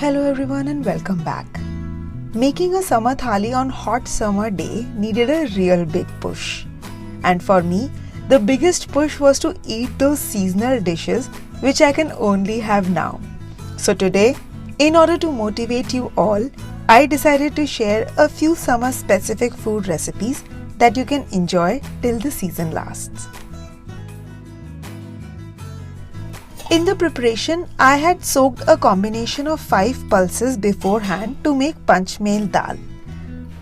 Hello everyone and welcome back. Making a summer thali on hot summer day needed a real big push. And for me, the biggest push was to eat those seasonal dishes which I can only have now. So today, in order to motivate you all, I decided to share a few summer specific food recipes that you can enjoy till the season lasts. In the preparation, I had soaked a combination of 5 pulses beforehand to make Panchmel Daal.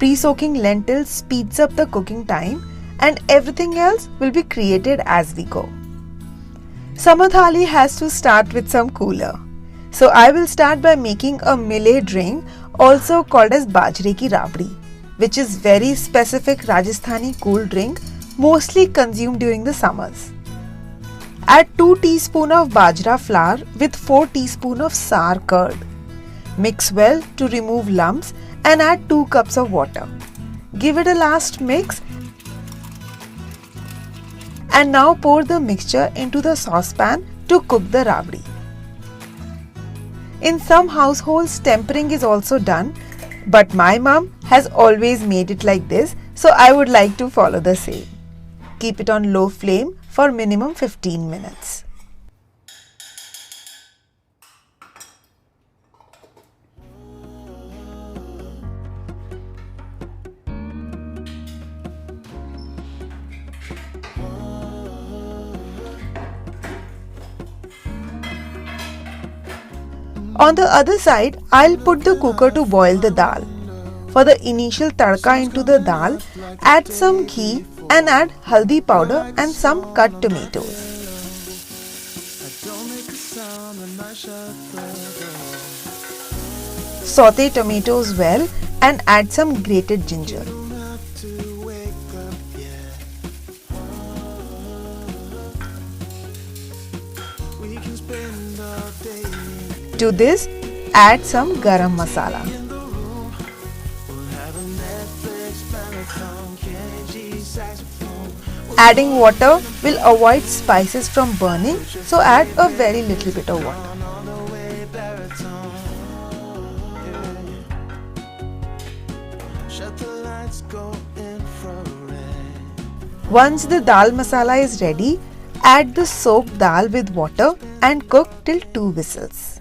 Pre-soaking lentils speeds up the cooking time and everything else will be created as we go. Summer thali has to start with some cooler. So I will start by making a millet drink, also called as Bajra ki Raabri, which is very specific Rajasthani cool drink mostly consumed during the summers. Add 2 teaspoons of Bajra flour with 4 teaspoons of sour curd. Mix well to remove lumps and add 2 cups of water. Give it a last mix and now pour the mixture into the saucepan to cook the Raabri. In some households, tempering is also done, but my mom has always made it like this, so I would like to follow the same. Keep it on low flame for minimum 15 minutes. On the other side, I'll put the cooker to boil the dal. For the initial tadka into the dal, add some ghee and add haldi powder and some cut tomatoes. Saute tomatoes well and add some grated ginger. To this, add some garam masala. Adding water will avoid spices from burning, so add a very little bit of water. Once the dal masala is ready, add the soaked dal with water and cook till 2 whistles.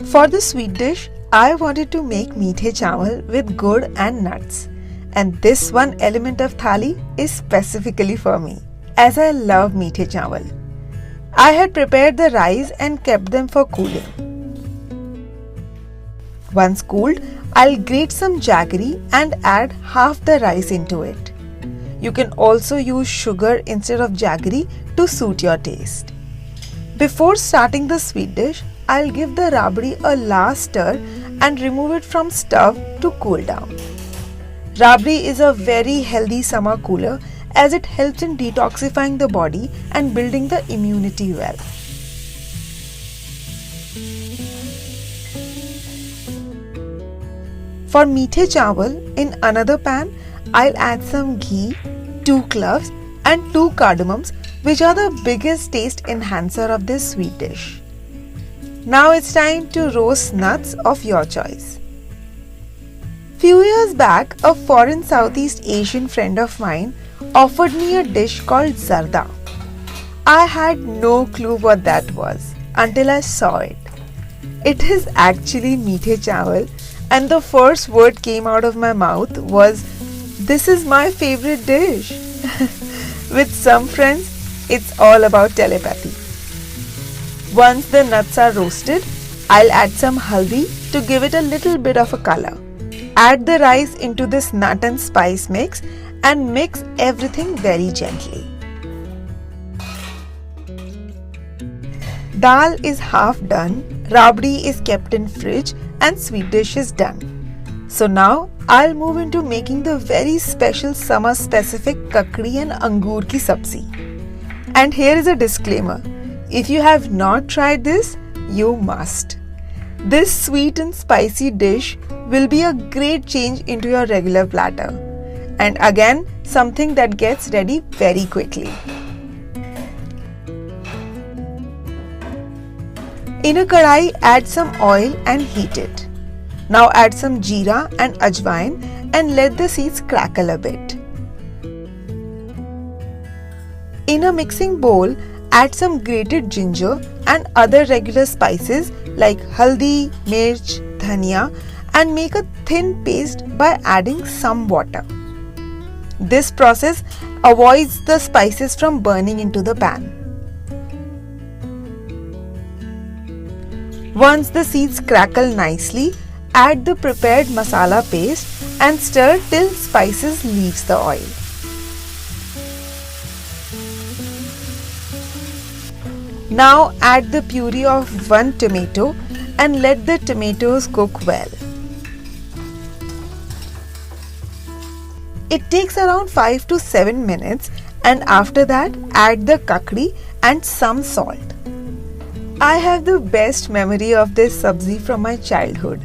For the sweet dish, I wanted to make Meethe chawal with gur and nuts. And this one element of thali is specifically for me, as I love Meethe chawal. I had prepared the rice and kept them for cooling. Once cooled, I'll grate some jaggery and add half the rice into it. You can also use sugar instead of jaggery to suit your taste. Before starting the sweet dish, I'll give the Raabri a last stir and remove it from stove to cool down. Raabri is a very healthy summer cooler as it helps in detoxifying the body and building the immunity well. For Meethe chawal, in another pan, I'll add some ghee, 2 cloves and 2 cardamoms, which are the biggest taste enhancer of this sweet dish. Now it's time to roast nuts of your choice. Few years back, a foreign Southeast Asian friend of mine offered me a dish called zarda. I had no clue what that was until I saw it. It is actually Meethe chawal, and the first word came out of my mouth was, "This is my favorite dish." With some friends, it's all about telepathy. Once the nuts are roasted, I'll add some haldi to give it a little bit of a color. Add the rice into this nut and spice mix and mix everything very gently. Dal is half done, Raabri is kept in fridge and sweet dish is done. So now I'll move into making the very special summer specific Kakdi and Angoor ki Sabzi. And here is a disclaimer. If you have not tried this, you must. This sweet and spicy dish will be a great change into your regular platter. And again, something that gets ready very quickly. In a kadai, add some oil and heat it. Now add some jeera and ajwain and let the seeds crackle a bit. In a mixing bowl, add some grated ginger and other regular spices like haldi, mirch, dhania and make a thin paste by adding some water. This process avoids the spices from burning into the pan. Once the seeds crackle nicely, add the prepared masala paste and stir till spices leaves the oil. Now add the puree of 1 tomato and let the tomatoes cook well. It takes around 5 to 7 minutes and after that add the kakdi and some salt. I have the best memory of this sabzi from my childhood.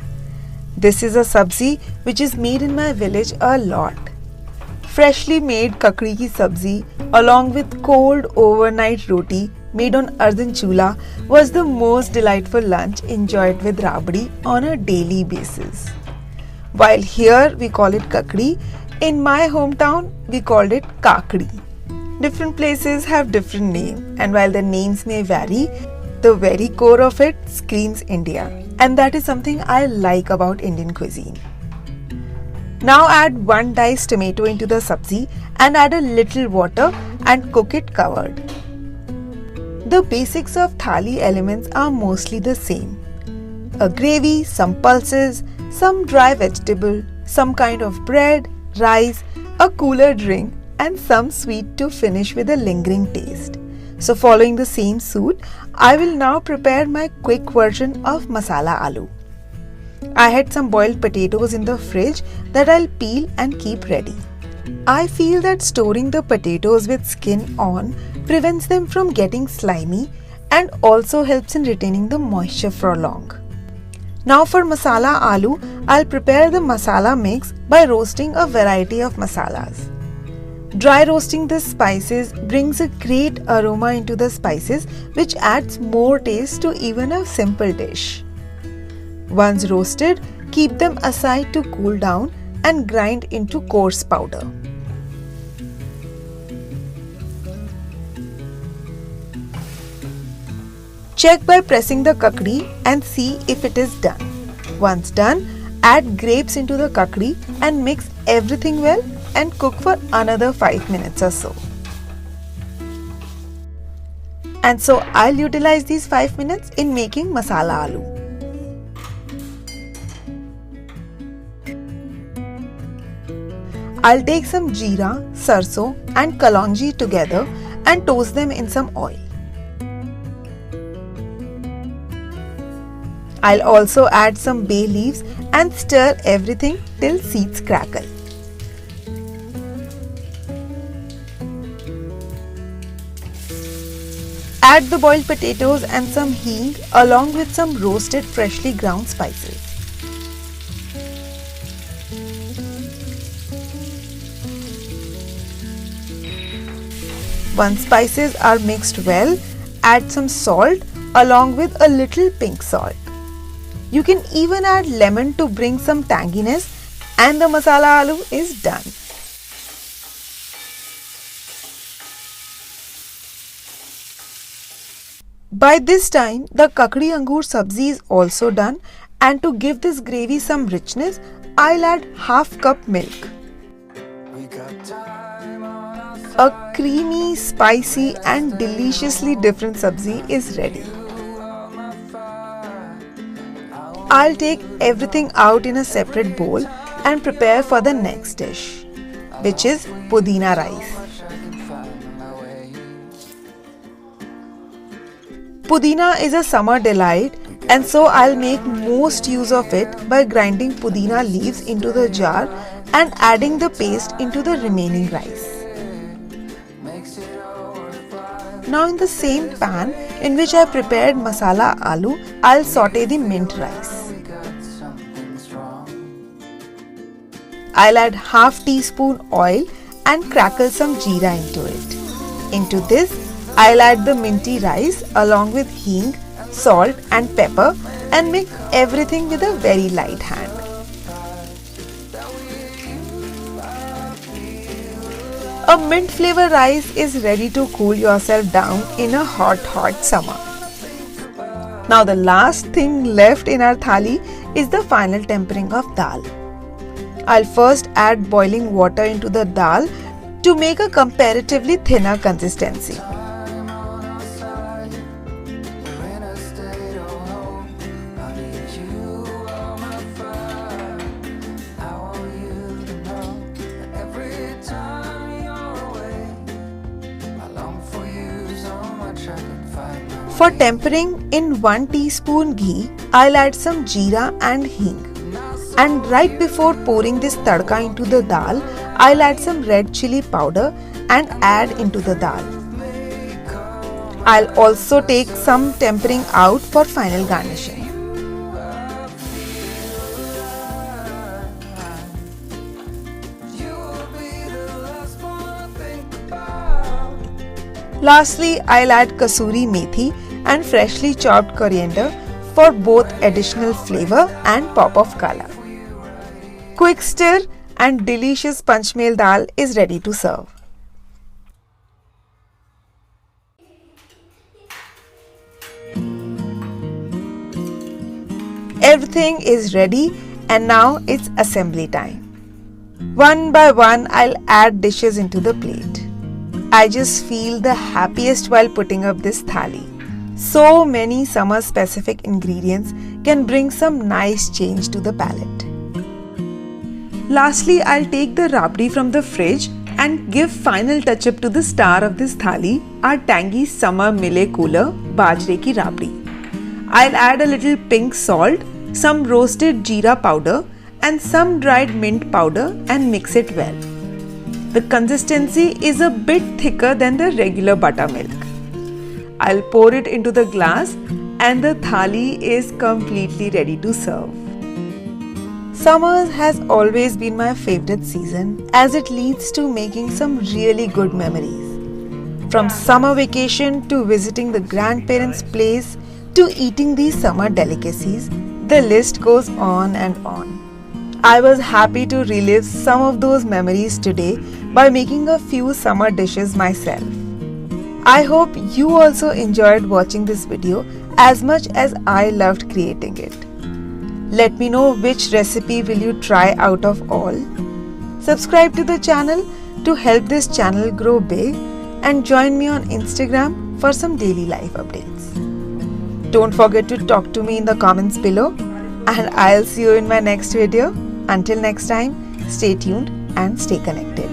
This is a sabzi which is made in my village a lot. Freshly made kakdi ki sabzi along with cold overnight roti made on earthen chula was the most delightful lunch enjoyed with Raabri on a daily basis. While here we call it kakdi, in my hometown we called it kakdi. Different places have different names, and while the names may vary, the very core of it screams India, and that is something I like about Indian cuisine. Now add 1 diced tomato into the sabzi and add a little water and cook it covered. The basics of thali elements are mostly the same. A gravy, some pulses, some dry vegetable, some kind of bread, rice, a cooler drink and some sweet to finish with a lingering taste. So following the same suit, I will now prepare my quick version of masala aloo. I had some boiled potatoes in the fridge that I'll peel and keep ready. I feel that storing the potatoes with skin on prevents them from getting slimy and also helps in retaining the moisture for long. Now for masala aloo, I'll prepare the masala mix by roasting a variety of masalas. Dry roasting the spices brings a great aroma into the spices which adds more taste to even a simple dish. Once roasted, keep them aside to cool down and grind into coarse powder. Check by pressing the kakdi and see if it is done. Once done, add grapes into the kakdi and mix everything well and cook for another 5 minutes or so. And so I'll utilize these 5 minutes in making masala aloo. I'll take some jeera, sarson and kalonji together and toast them in some oil. I'll also add some bay leaves and stir everything till seeds crackle. Add the boiled potatoes and some hing along with some roasted freshly ground spices. Once spices are mixed well, add some salt along with a little pink salt. You can even add lemon to bring some tanginess and the masala aloo is done. By this time, the Kakdi Angoor sabzi is also done, and to give this gravy some richness, I'll add half cup milk. A creamy, spicy and deliciously different sabzi is ready. I'll take everything out in a separate bowl and prepare for the next dish, which is pudina rice. Pudina is a summer delight, and so I'll make most use of it by grinding pudina leaves into the jar and adding the paste into the remaining rice. Now in the same pan in which I prepared masala aloo, I'll saute the mint rice. I'll add half teaspoon oil and crackle some jeera into it. Into this, I'll add the minty rice along with hing, salt and pepper and mix everything with a very light hand. A mint flavor rice is ready to cool yourself down in a hot summer. Now the last thing left in our thali is the final tempering of dal. I'll first add boiling water into the dal to make a comparatively thinner consistency. For tempering, in 1 teaspoon ghee, I'll add some jeera and hing. And right before pouring this tadka into the dal, I'll add some red chilli powder and add into the dal. I'll also take some tempering out for final garnishing. Lastly, I'll add kasuri methi and freshly chopped coriander for both additional flavor and pop of color. Quick stir and delicious Panchmel Daal is ready to serve. Everything is ready and now it's assembly time. One by one, I'll add dishes into the plate. I just feel the happiest while putting up this thali. So many summer specific ingredients can bring some nice change to the palate. Lastly, I'll take the Raabri from the fridge and give final touch up to the star of this thali, our tangy summer Millet cooler, Bajra ki Raabri. I'll add a little pink salt, some roasted jeera powder and some dried mint powder and mix it well. The consistency is a bit thicker than the regular buttermilk. I'll pour it into the glass and the thali is completely ready to serve. Summers has always been my favorite season as it leads to making some really good memories. From summer vacation to visiting the grandparents' place to eating these summer delicacies, the list goes on and on. I was happy to relive some of those memories today by making a few summer dishes myself. I hope you also enjoyed watching this video as much as I loved creating it. Let me know which recipe will you try out of all. Subscribe to the channel to help this channel grow big and join me on Instagram for some daily life updates. Don't forget to talk to me in the comments below and I'll see you in my next video. Until next time, stay tuned and stay connected.